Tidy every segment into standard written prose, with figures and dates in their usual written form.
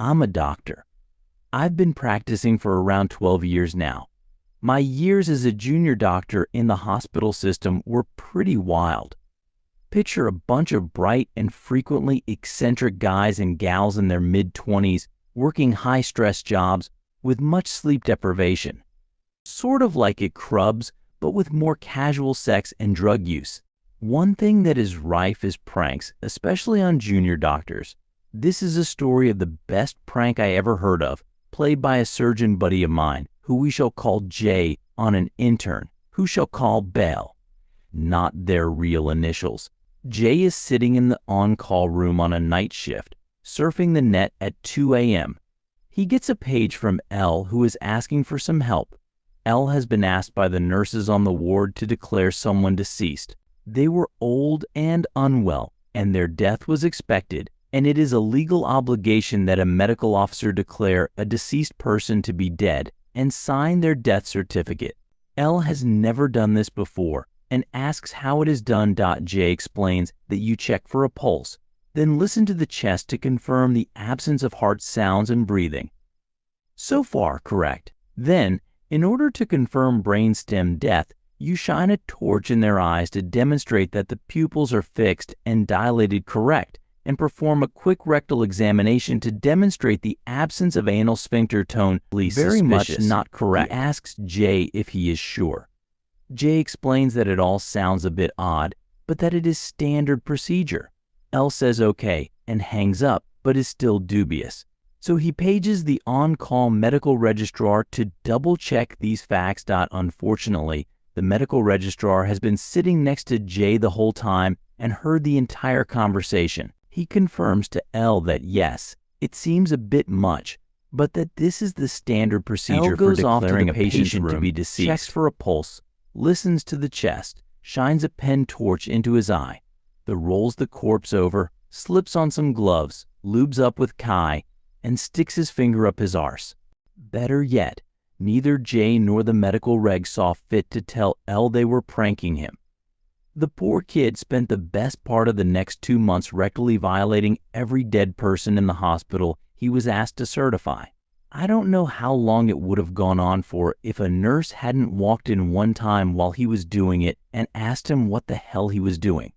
I'm a doctor. I've been practicing for around 12 years now. My years as a junior doctor in the hospital system were pretty wild. Picture a bunch of bright and frequently eccentric guys and gals in their mid-20s working high-stress jobs with much sleep deprivation. Sort of like at Crubs, but with more casual sex and drug use. One thing that is rife is pranks, especially on junior doctors. This is a story of the best prank I ever heard of, played by a surgeon buddy of mine, who we shall call Jay, on an intern, who shall call Bell. Not their real initials. Jay is sitting in the on-call room on a night shift, surfing the net at 2 a.m. He gets a page from L, who is asking for some help. L has been asked by the nurses on the ward to declare someone deceased. They were old and unwell, and their death was expected, and it is a legal obligation that a medical officer declare a deceased person to be dead and sign their death certificate. L has never done this before and asks how it is done. Jay explains that you check for a pulse, then listen to the chest to confirm the absence of heart sounds and breathing. So far, correct. Then, in order to confirm brainstem death, you shine a torch in their eyes to demonstrate that the pupils are fixed and dilated correct, and perform a quick rectal examination to demonstrate the absence of anal sphincter tone. Very much not correct. He asks Jay if he is sure. Jay explains that it all sounds a bit odd, but that it is standard procedure. L says okay and hangs up, but is still dubious. So he pages the on-call medical registrar to double-check these facts. Unfortunately, the medical registrar has been sitting next to Jay the whole time and heard the entire conversation. He confirms to L that yes, it seems a bit much, but that this is the standard procedure for declaring a patient to be deceased. Checks for a pulse, listens to the chest, shines a pen torch into his eye, then rolls the corpse over, slips on some gloves, lubes up with Kai, and sticks his finger up his arse. Better yet, neither Jay nor the medical reg saw fit to tell L they were pranking him. The poor kid spent the best part of the next 2 months rectally violating every dead person in the hospital he was asked to certify. I don't know how long it would have gone on for if a nurse hadn't walked in one time while he was doing it and asked him what the hell he was doing.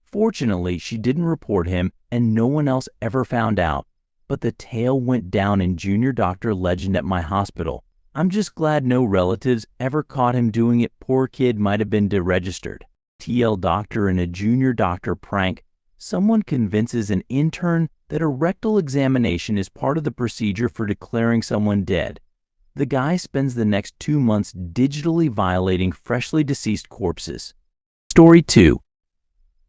Fortunately, she didn't report him and no one else ever found out, but the tale went down in junior doctor legend at my hospital. I'm just glad no relatives ever caught him doing it. Poor kid might have been deregistered. TL doctor in a junior doctor prank. Someone convinces an intern that a rectal examination is part of the procedure for declaring someone dead. The guy spends the next 2 months digitally violating freshly deceased corpses. Story 2.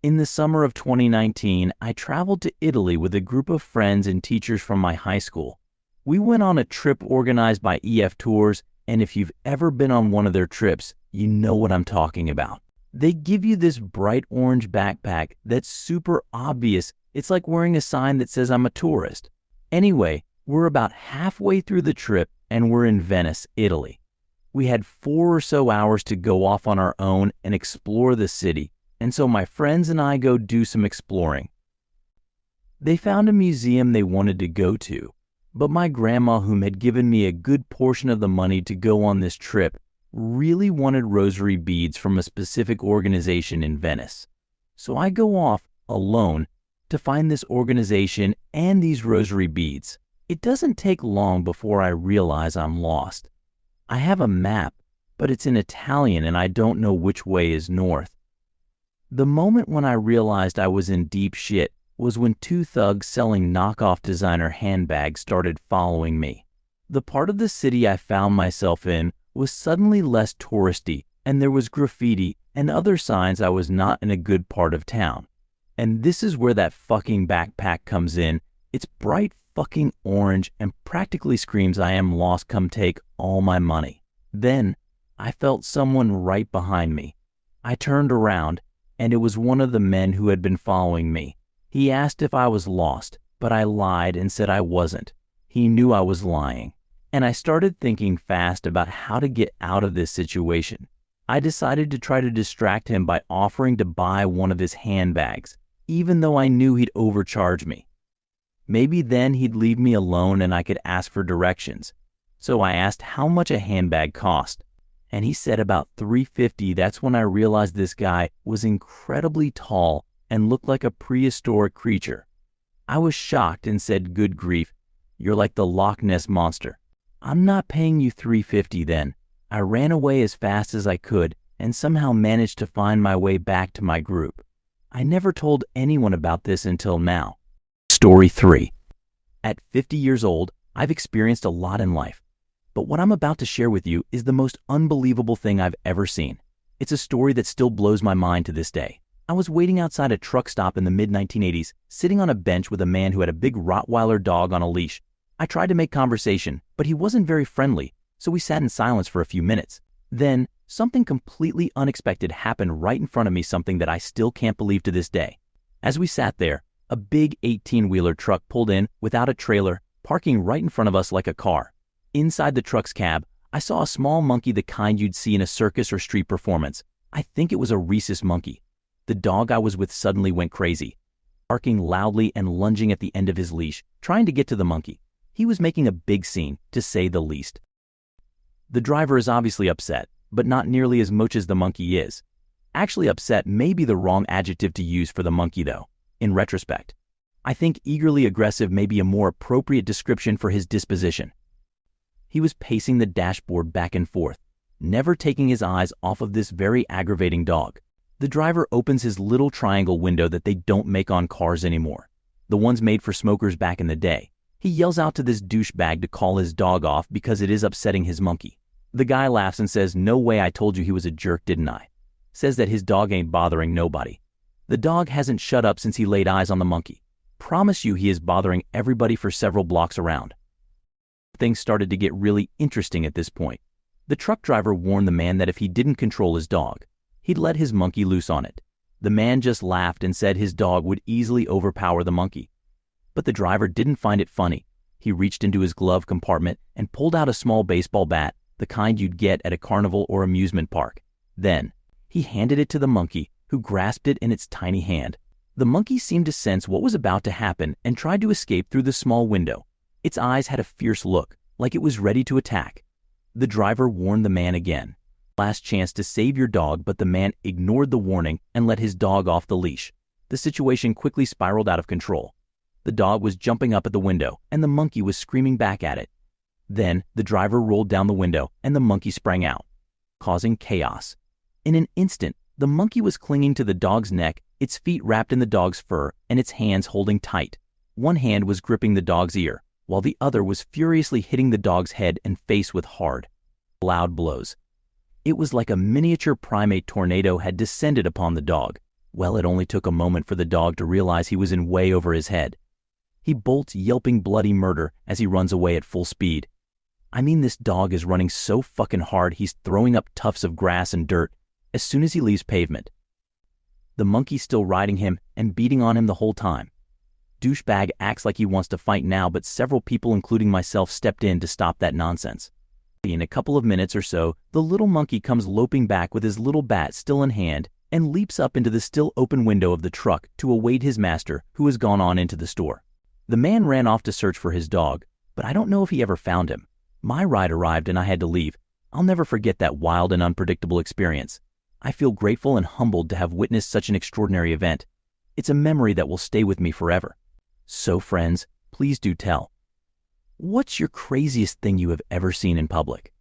In the summer of 2019, I traveled to Italy with a group of friends and teachers from my high school. We went on a trip organized by EF Tours, and if you've ever been on one of their trips, you know what I'm talking about. They give you this bright orange backpack that's super obvious. It's like wearing a sign that says I'm a tourist. Anyway, we're about halfway through the trip and we're in Venice, Italy. We had 4 or so hours to go off on our own and explore the city, and so my friends and I go do some exploring. They found a museum they wanted to go to, but my grandma, whom had given me a good portion of the money to go on this trip, really wanted rosary beads from a specific organization in Venice. So I go off alone to find this organization and these rosary beads. It doesn't take long before I realize I'm lost. I have a map, but it's in Italian and I don't know which way is north. The moment when I realized I was in deep shit was when 2 thugs selling knockoff designer handbags started following me. The part of the city I found myself in was suddenly less touristy, and there was graffiti and other signs I was not in a good part of town. And this is where that fucking backpack comes in. It's bright fucking orange and practically screams I am lost, come take all my money. Then I felt someone right behind me. I turned around, and it was one of the men who had been following me. He asked if I was lost, but I lied and said I wasn't. He knew I was lying, and I started thinking fast about how to get out of this situation. I decided to try to distract him by offering to buy one of his handbags, even though I knew he'd overcharge me. Maybe then he'd leave me alone and I could ask for directions. So I asked how much a handbag cost, and he said about $350. That's when I realized this guy was incredibly tall and looked like a prehistoric creature. I was shocked and said, "Good grief, you're like the Loch Ness Monster. I'm not paying you $350 then." I ran away as fast as I could and somehow managed to find my way back to my group. I never told anyone about this until now. Story 3. At 50 years old, I've experienced a lot in life. But what I'm about to share with you is the most unbelievable thing I've ever seen. It's a story that still blows my mind to this day. I was waiting outside a truck stop in the mid-1980s, sitting on a bench with a man who had a big Rottweiler dog on a leash. I tried to make conversation, but he wasn't very friendly, so we sat in silence for a few minutes. Then, something completely unexpected happened right in front of me, something that I still can't believe to this day. As we sat there, a big 18-wheeler truck pulled in without a trailer, parking right in front of us like a car. Inside the truck's cab, I saw a small monkey, the kind you'd see in a circus or street performance. I think it was a rhesus monkey. The dog I was with suddenly went crazy, barking loudly and lunging at the end of his leash, trying to get to the monkey. He was making a big scene, to say the least. The driver is obviously upset, but not nearly as much as the monkey is. Actually, upset may be the wrong adjective to use for the monkey though, in retrospect. I think eagerly aggressive may be a more appropriate description for his disposition. He was pacing the dashboard back and forth, never taking his eyes off of this very aggravating dog. The driver opens his little triangle window that they don't make on cars anymore, the ones made for smokers back in the day. He yells out to this douchebag to call his dog off because it is upsetting his monkey. The guy laughs and says, "No way, I told you he was a jerk, didn't I?" Says that his dog ain't bothering nobody. The dog hasn't shut up since he laid eyes on the monkey. Promise you he is bothering everybody for several blocks around. Things started to get really interesting at this point. The truck driver warned the man that if he didn't control his dog, he'd let his monkey loose on it. The man just laughed and said his dog would easily overpower the monkey. But the driver didn't find it funny. He reached into his glove compartment and pulled out a small baseball bat, the kind you'd get at a carnival or amusement park. Then, he handed it to the monkey, who grasped it in its tiny hand. The monkey seemed to sense what was about to happen and tried to escape through the small window. Its eyes had a fierce look, like it was ready to attack. The driver warned the man again. Last chance to save your dog, but the man ignored the warning and let his dog off the leash. The situation quickly spiraled out of control. The dog was jumping up at the window, and the monkey was screaming back at it. Then, the driver rolled down the window, and the monkey sprang out, causing chaos. In an instant, the monkey was clinging to the dog's neck, its feet wrapped in the dog's fur, and its hands holding tight. One hand was gripping the dog's ear, while the other was furiously hitting the dog's head and face with hard, loud blows. It was like a miniature primate tornado had descended upon the dog. Well, it only took a moment for the dog to realize he was in way over his head. He bolts, yelping bloody murder as he runs away at full speed. I mean, this dog is running so fucking hard he's throwing up tufts of grass and dirt as soon as he leaves pavement. The monkey's still riding him and beating on him the whole time. Douchebag acts like he wants to fight now, but several people, including myself, stepped in to stop that nonsense. In a couple of minutes or so, the little monkey comes loping back with his little bat still in hand and leaps up into the still open window of the truck to await his master, who has gone on into the store. The man ran off to search for his dog, but I don't know if he ever found him. My ride arrived and I had to leave. I'll never forget that wild and unpredictable experience. I feel grateful and humbled to have witnessed such an extraordinary event. It's a memory that will stay with me forever. So friends, please do tell. What's your craziest thing you have ever seen in public?